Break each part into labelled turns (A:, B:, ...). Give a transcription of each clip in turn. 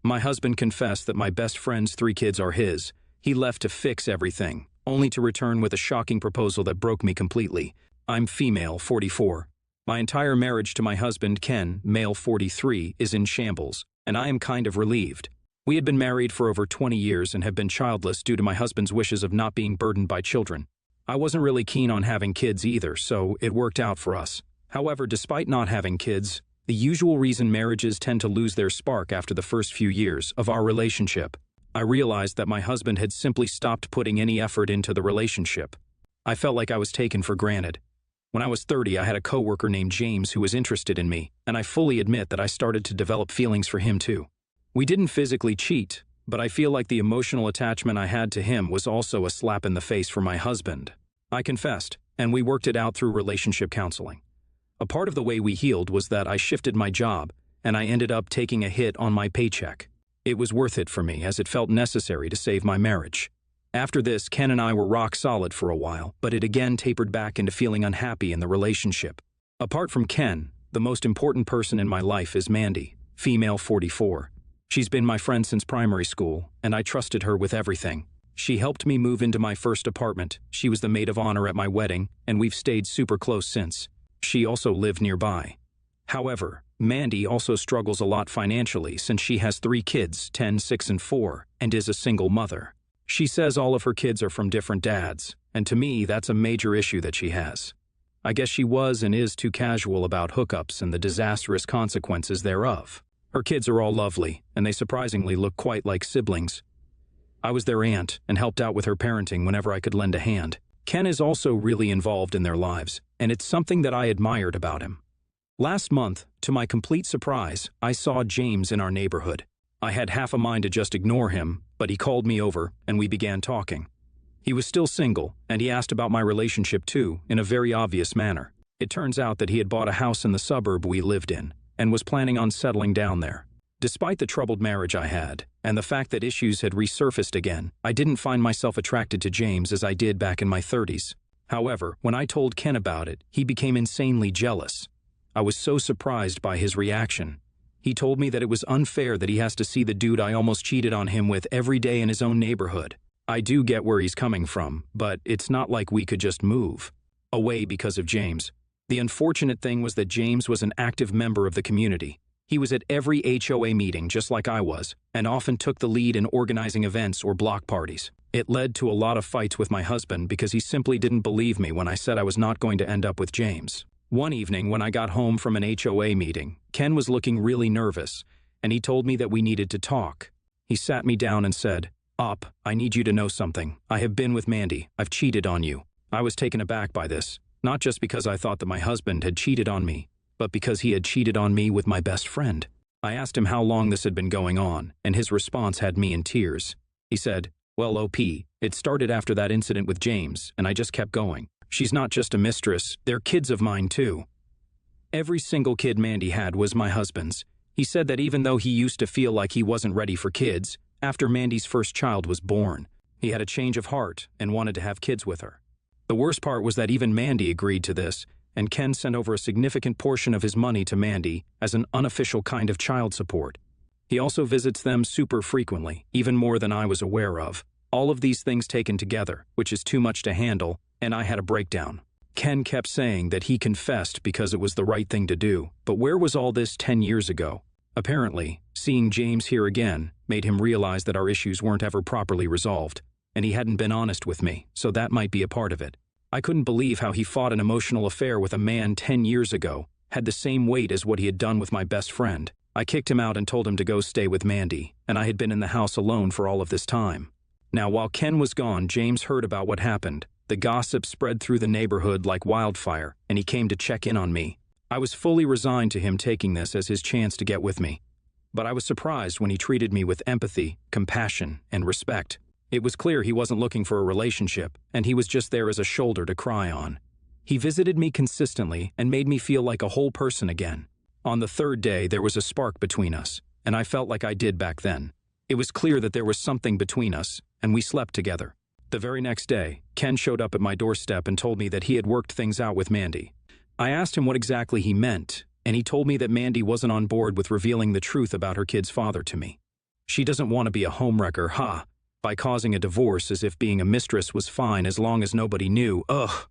A: My husband confessed that my best friend's 3 kids are his. He left to fix everything, only to return with a shocking proposal that broke me completely. I'm female, 44. My entire marriage to my husband, Ken, male 43, is in shambles, and I am kind of relieved. We had been married for over 20 years and have been childless due to my husband's wishes of not being burdened by children. I wasn't really keen on having kids either, so it worked out for us. However, despite not having kids, the usual reason marriages tend to lose their spark after the first few years of our relationship. I realized that my husband had simply stopped putting any effort into the relationship. I felt like I was taken for granted. When I was 30, I had a coworker named James who was interested in me, and I fully admit that I started to develop feelings for him too. We didn't physically cheat, but I feel like the emotional attachment I had to him was also a slap in the face for my husband. I confessed, and we worked it out through relationship counseling. A part of the way we healed was that I shifted my job, and I ended up taking a hit on my paycheck. It was worth it for me, as it felt necessary to save my marriage. After this, Ken and I were rock solid for a while, but it again tapered back into feeling unhappy in the relationship. Apart from Ken, the most important person in my life is Mandy, female 44. She's been my friend since primary school, and I trusted her with everything. She helped me move into my first apartment, she was the maid of honor at my wedding, and we've stayed super close since. She also lived nearby. However, Mandy also struggles a lot financially since she has 3 kids, 10, 6, and 4, and is a single mother. She says all of her kids are from different dads, and to me that's a major issue that she has. I guess she was and is too casual about hookups and the disastrous consequences thereof. Her kids are all lovely, and they surprisingly look quite like siblings. I was their aunt and helped out with her parenting whenever I could lend a hand. Ken is also really involved in their lives, and it's something that I admired about him. Last month, to my complete surprise, I saw James in our neighborhood. I had half a mind to just ignore him, but he called me over and we began talking. He was still single, and he asked about my relationship too, in a very obvious manner. It turns out that he had bought a house in the suburb we lived in, and was planning on settling down there. Despite the troubled marriage I had, and the fact that issues had resurfaced again, I didn't find myself attracted to James as I did back in my 30s. However, when I told Ken about it, he became insanely jealous. I was so surprised by his reaction. He told me that it was unfair that he has to see the dude I almost cheated on him with every day in his own neighborhood. I do get where he's coming from, but it's not like we could just move away because of James. The unfortunate thing was that James was an active member of the community. He was at every HOA meeting just like I was, and often took the lead in organizing events or block parties. It led to a lot of fights with my husband because he simply didn't believe me when I said I was not going to end up with James. One evening when I got home from an HOA meeting, Ken was looking really nervous, and he told me that we needed to talk. He sat me down and said, "Op, I need you to know something. I have been with Mandy. I've cheated on you." I was taken aback by this, not just because I thought that my husband had cheated on me, but because he had cheated on me with my best friend. I asked him how long this had been going on, and his response had me in tears. He said, "Well, OP, it started after that incident with James, and I just kept going. She's not just a mistress, they're kids of mine too." Every single kid Mandy had was my husband's. He said that even though he used to feel like he wasn't ready for kids, after Mandy's first child was born, he had a change of heart and wanted to have kids with her. The worst part was that even Mandy agreed to this, and Ken sent over a significant portion of his money to Mandy as an unofficial kind of child support. He also visits them super frequently, even more than I was aware of. All of these things taken together, which is too much to handle, and I had a breakdown. Ken kept saying that he confessed because it was the right thing to do, but where was all this 10 years ago? Apparently, seeing James here again made him realize that our issues weren't ever properly resolved, and he hadn't been honest with me, so that might be a part of it. I couldn't believe how he fought an emotional affair with a man 10 years ago, had the same weight as what he had done with my best friend. I kicked him out and told him to go stay with Mandy, and I had been in the house alone for all of this time. Now, while Ken was gone, James heard about what happened. The gossip spread through the neighborhood like wildfire, and he came to check in on me. I was fully resigned to him taking this as his chance to get with me. But I was surprised when he treated me with empathy, compassion, and respect. It was clear he wasn't looking for a relationship, and he was just there as a shoulder to cry on. He visited me consistently and made me feel like a whole person again. On the 3rd day, there was a spark between us, and I felt like I did back then. It was clear that there was something between us, and we slept together. The very next day, Ken showed up at my doorstep and told me that he had worked things out with Mandy. I asked him what exactly he meant, and he told me that Mandy wasn't on board with revealing the truth about her kid's father to me. She doesn't want to be a homewrecker, by causing a divorce as if being a mistress was fine as long as nobody knew. Ugh.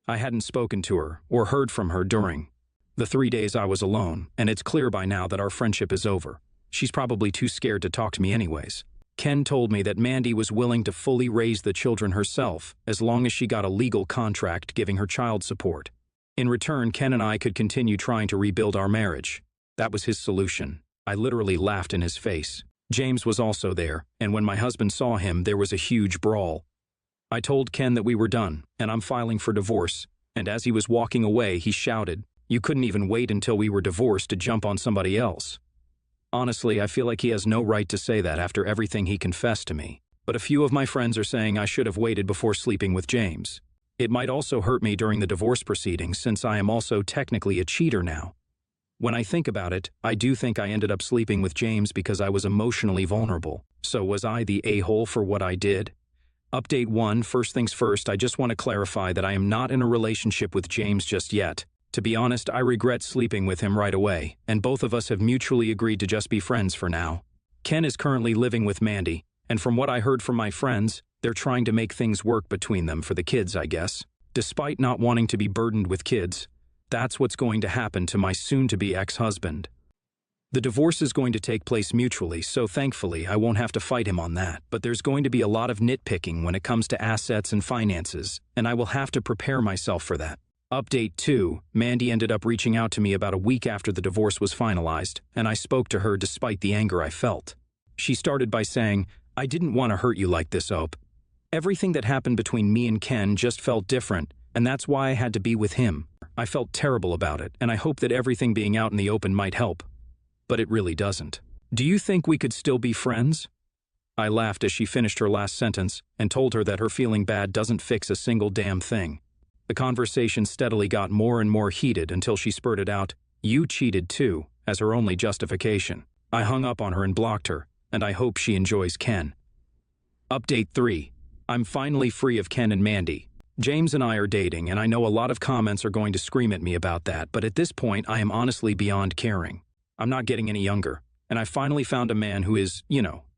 A: I hadn't spoken to her or heard from her during the 3 days I was alone, and it's clear by now that our friendship is over. She's probably too scared to talk to me anyways. Ken told me that Mandy was willing to fully raise the children herself as long as she got a legal contract giving her child support. In return, Ken and I could continue trying to rebuild our marriage. That was his solution. I literally laughed in his face. James was also there, and when my husband saw him, there was a huge brawl. I told Ken that we were done, and I'm filing for divorce, and as he was walking away, he shouted, "You couldn't even wait until we were divorced to jump on somebody else." Honestly, I feel like he has no right to say that after everything he confessed to me. But a few of my friends are saying I should have waited before sleeping with James. It might also hurt me during the divorce proceedings since I am also technically a cheater now. When I think about it, I do think I ended up sleeping with James because I was emotionally vulnerable. So was I the a-hole for what I did? Update 1, first things first, I just want to clarify that I am not in a relationship with James just yet. To be honest, I regret sleeping with him right away, and both of us have mutually agreed to just be friends for now. Ken is currently living with Mandy, and from what I heard from my friends, they're trying to make things work between them for the kids, I guess. Despite not wanting to be burdened with kids, that's what's going to happen to my soon-to-be ex-husband. The divorce is going to take place mutually, so thankfully I won't have to fight him on that, but there's going to be a lot of nitpicking when it comes to assets and finances, and I will have to prepare myself for that. Update 2, Mandy ended up reaching out to me about a week after the divorce was finalized, and I spoke to her despite the anger I felt. She started by saying, "I didn't want to hurt you like this, Ope. Everything that happened between me and Ken just felt different, and that's why I had to be with him. I felt terrible about it, and I hope that everything being out in the open might help. But it really doesn't. Do you think we could still be friends?" I laughed as she finished her last sentence and told her that her feeling bad doesn't fix a single damn thing. The conversation steadily got more and more heated until she spurted out, "You cheated too," as her only justification. I hung up on her and blocked her, and I hope she enjoys Ken. Update 3. I'm finally free of Ken and Mandy. James and I are dating, and I know a lot of comments are going to scream at me about that, but at this point I am honestly beyond caring. I'm not getting any younger, and I finally found a man who is,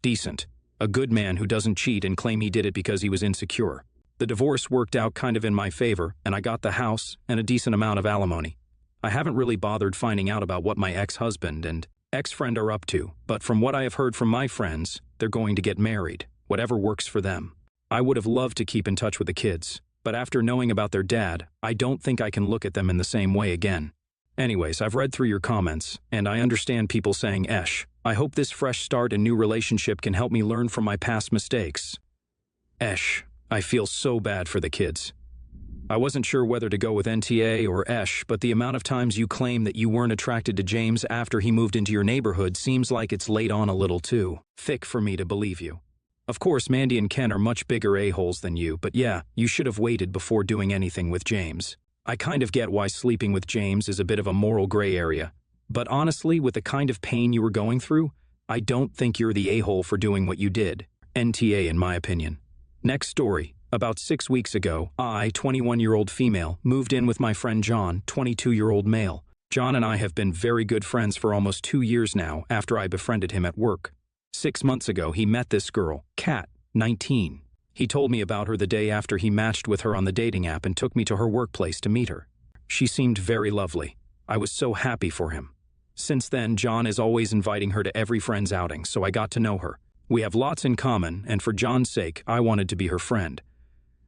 A: decent. A good man who doesn't cheat and claim he did it because he was insecure. The divorce worked out kind of in my favor, and I got the house and a decent amount of alimony. I haven't really bothered finding out about what my ex-husband and ex-friend are up to, but from what I have heard from my friends, they're going to get married, whatever works for them. I would have loved to keep in touch with the kids, but after knowing about their dad, I don't think I can look at them in the same way again. Anyways, I've read through your comments, and I understand people saying esh. I hope this fresh start and new relationship can help me learn from my past mistakes. Esh. I feel so bad for the kids. I wasn't sure whether to go with NTA or esh, but the amount of times you claim that you weren't attracted to James after he moved into your neighborhood seems like it's laid on a little too thick for me to believe you. Of course, Mandy and Ken are much bigger a-holes than you, but yeah, you should have waited before doing anything with James. I kind of get why sleeping with James is a bit of a moral gray area, but honestly, with the kind of pain you were going through, I don't think you're the a-hole for doing what you did. NTA in my opinion. Next story. About 6 weeks ago, I, 21-year-old female, moved in with my friend John, 22-year-old male. John and I have been very good friends for almost 2 years now after I befriended him at work. 6 months ago, he met this girl, Kat, 19. He told me about her the day after he matched with her on the dating app and took me to her workplace to meet her. She seemed very lovely. I was so happy for him. Since then, John is always inviting her to every friend's outing, so I got to know her. We have lots in common, and for John's sake, I wanted to be her friend.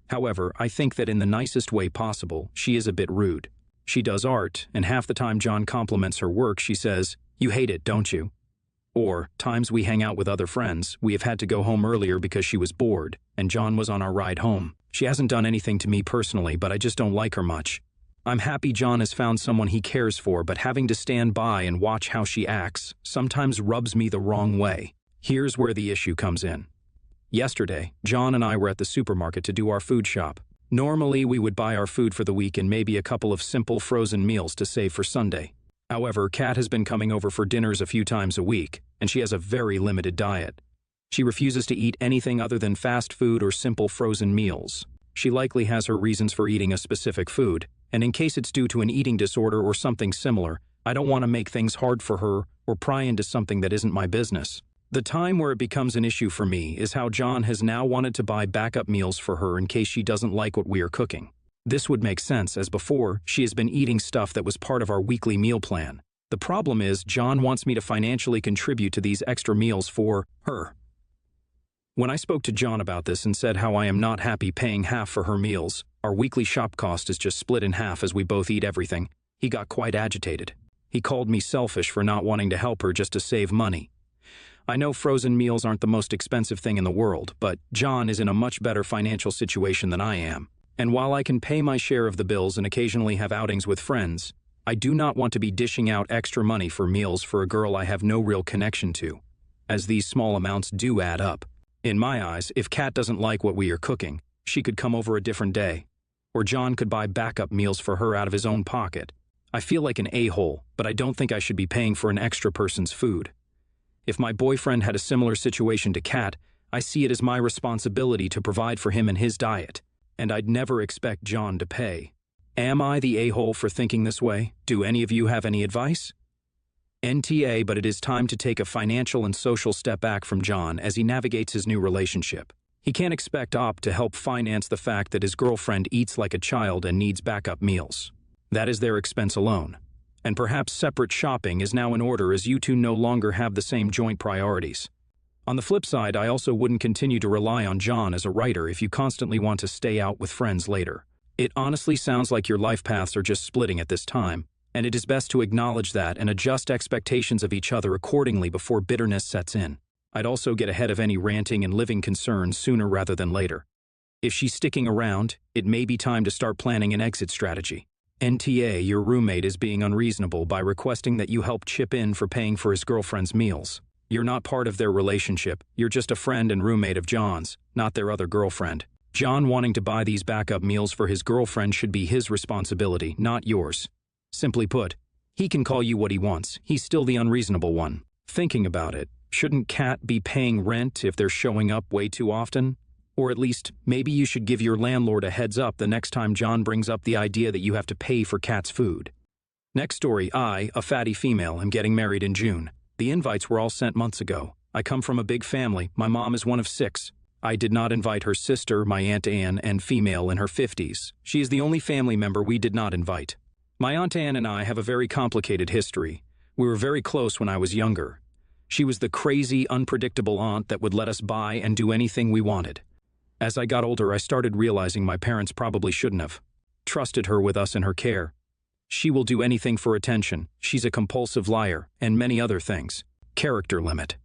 A: However, I think that in the nicest way possible, she is a bit rude. She does art, and half the time John compliments her work, she says, "You hate it, don't you?" Or, times we hang out with other friends, we have had to go home earlier because she was bored, and John was on our ride home. She hasn't done anything to me personally, but I just don't like her much. I'm happy John has found someone he cares for, but having to stand by and watch how she acts sometimes rubs me the wrong way. Here's where the issue comes in. Yesterday, John and I were at the supermarket to do our food shop. Normally, we would buy our food for the week and maybe a couple of simple frozen meals to save for Sunday. However, Kat has been coming over for dinners a few times a week, and she has a very limited diet. She refuses to eat anything other than fast food or simple frozen meals. She likely has her reasons for eating a specific food, and in case it's due to an eating disorder or something similar, I don't want to make things hard for her or pry into something that isn't my business. The time where it becomes an issue for me is how John has now wanted to buy backup meals for her in case she doesn't like what we are cooking. This would make sense, as before, she has been eating stuff that was part of our weekly meal plan. The problem is, John wants me to financially contribute to these extra meals for her. When I spoke to John about this and said how I am not happy paying half for her meals, our weekly shop cost is just split in half as we both eat everything, he got quite agitated. He called me selfish for not wanting to help her just to save money. I know frozen meals aren't the most expensive thing in the world, but John is in a much better financial situation than I am. And while I can pay my share of the bills and occasionally have outings with friends, I do not want to be dishing out extra money for meals for a girl I have no real connection to, as these small amounts do add up. In my eyes, if Kat doesn't like what we are cooking, she could come over a different day, or John could buy backup meals for her out of his own pocket. I feel like an a-hole, but I don't think I should be paying for an extra person's food. If my boyfriend had a similar situation to Kat, I see it as my responsibility to provide for him and his diet, and I'd never expect John to pay. Am I the a-hole for thinking this way? Do any of you have any advice? NTA, but it is time to take a financial and social step back from John as he navigates his new relationship. He can't expect Op to help finance the fact that his girlfriend eats like a child and needs backup meals. That is their expense alone. And perhaps separate shopping is now in order as you two no longer have the same joint priorities. On the flip side, I also wouldn't continue to rely on John as a writer if you constantly want to stay out with friends later. It honestly sounds like your life paths are just splitting at this time, and it is best to acknowledge that and adjust expectations of each other accordingly before bitterness sets in. I'd also get ahead of any ranting and living concerns sooner rather than later. If she's sticking around, it may be time to start planning an exit strategy. NTA, your roommate is being unreasonable by requesting that you help chip in for paying for his girlfriend's meals. You're not part of their relationship, you're just a friend and roommate of John's, not their other girlfriend. John wanting to buy these backup meals for his girlfriend should be his responsibility, not yours. Simply put, he can call you what he wants, he's still the unreasonable one. Thinking about it, shouldn't Kat be paying rent if they're showing up way too often? Or at least, maybe you should give your landlord a heads up the next time John brings up the idea that you have to pay for Kat's food. Next story, I, a fatty female, am getting married in June. The invites were all sent months ago. I come from a big family, my mom is one of 6. I did not invite her sister, my Aunt Anne, and female in her 50s. She is the only family member we did not invite. My Aunt Anne and I have a very complicated history. We were very close when I was younger. She was the crazy, unpredictable aunt that would let us buy and do anything we wanted. As I got older, I started realizing my parents probably shouldn't have trusted her with us in her care. She will do anything for attention. She's a compulsive liar, and many other things. Character limit.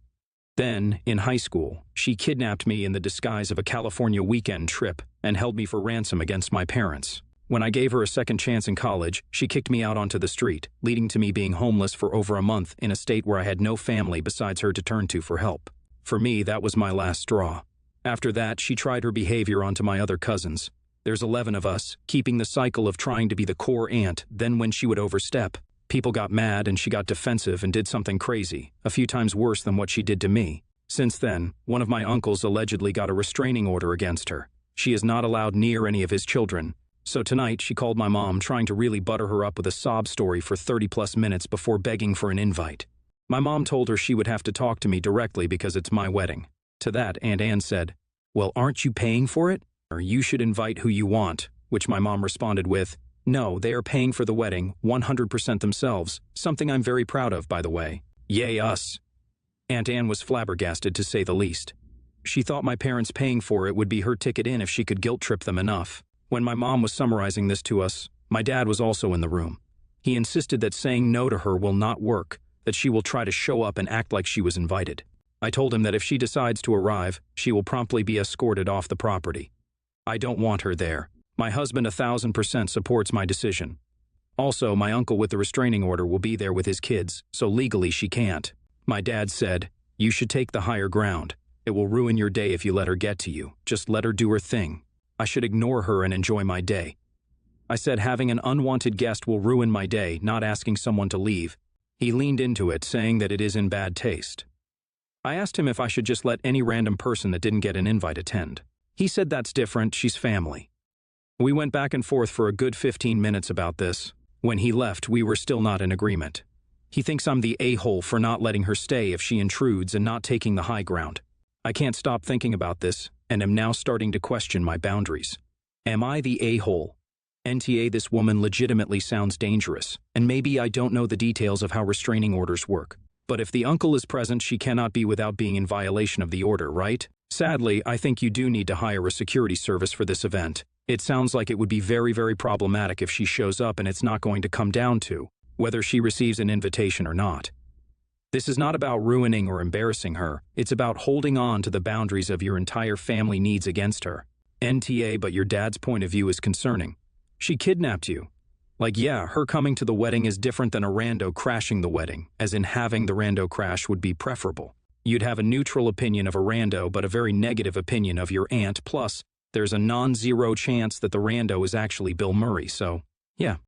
A: Then, in high school, she kidnapped me in the disguise of a California weekend trip and held me for ransom against my parents. When I gave her a second chance in college, she kicked me out onto the street, leading to me being homeless for over a month in a state where I had no family besides her to turn to for help. For me, that was my last straw. After that, she tried her behavior onto my other cousins. There's 11 of us, keeping the cycle of trying to be the core aunt. Then when she would overstep, people got mad and she got defensive and did something crazy, a few times worse than what she did to me. Since then, one of my uncles allegedly got a restraining order against her. She is not allowed near any of his children. So tonight, she called my mom, trying to really butter her up with a sob story for 30+ minutes before begging for an invite. My mom told her she would have to talk to me directly because it's my wedding. To that, Aunt Anne said, "Well, aren't you paying for it? Or you should invite who you want," which my mom responded with, "No, they are paying for the wedding, 100% themselves, something I'm very proud of, by the way. Yay us." Aunt Anne was flabbergasted, to say the least. She thought my parents paying for it would be her ticket in if she could guilt-trip them enough. When my mom was summarizing this to us, my dad was also in the room. He insisted that saying no to her will not work, that she will try to show up and act like she was invited. I told him that if she decides to arrive, she will promptly be escorted off the property. I don't want her there. My husband 1000% supports my decision. Also, my uncle with the restraining order will be there with his kids, so legally she can't. My dad said, "You should take the higher ground. It will ruin your day if you let her get to you. Just let her do her thing. I should ignore her and enjoy my day." I said having an unwanted guest will ruin my day, not asking someone to leave. He leaned into it, saying that it is in bad taste. I asked him if I should just let any random person that didn't get an invite attend. He said that's different, she's family. We went back and forth for a good 15 minutes about this. When he left, we were still not in agreement. He thinks I'm the a-hole for not letting her stay if she intrudes and not taking the high ground. I can't stop thinking about this, and am now starting to question my boundaries. Am I the a-hole? NTA, this woman legitimately sounds dangerous, and maybe I don't know the details of how restraining orders work. But if the uncle is present, she cannot be without being in violation of the order, right? Sadly, I think you do need to hire a security service for this event. It sounds like it would be very, very problematic if she shows up and it's not going to come down to whether she receives an invitation or not. This is not about ruining or embarrassing her. It's about holding on to the boundaries of your entire family needs against her. NTA, but your dad's point of view is concerning. She kidnapped you. Like, yeah, her coming to the wedding is different than a rando crashing the wedding, as in having the rando crash would be preferable. You'd have a neutral opinion of a rando, but a very negative opinion of your aunt, plus there's a non-zero chance that the rando is actually Bill Murray, so, yeah.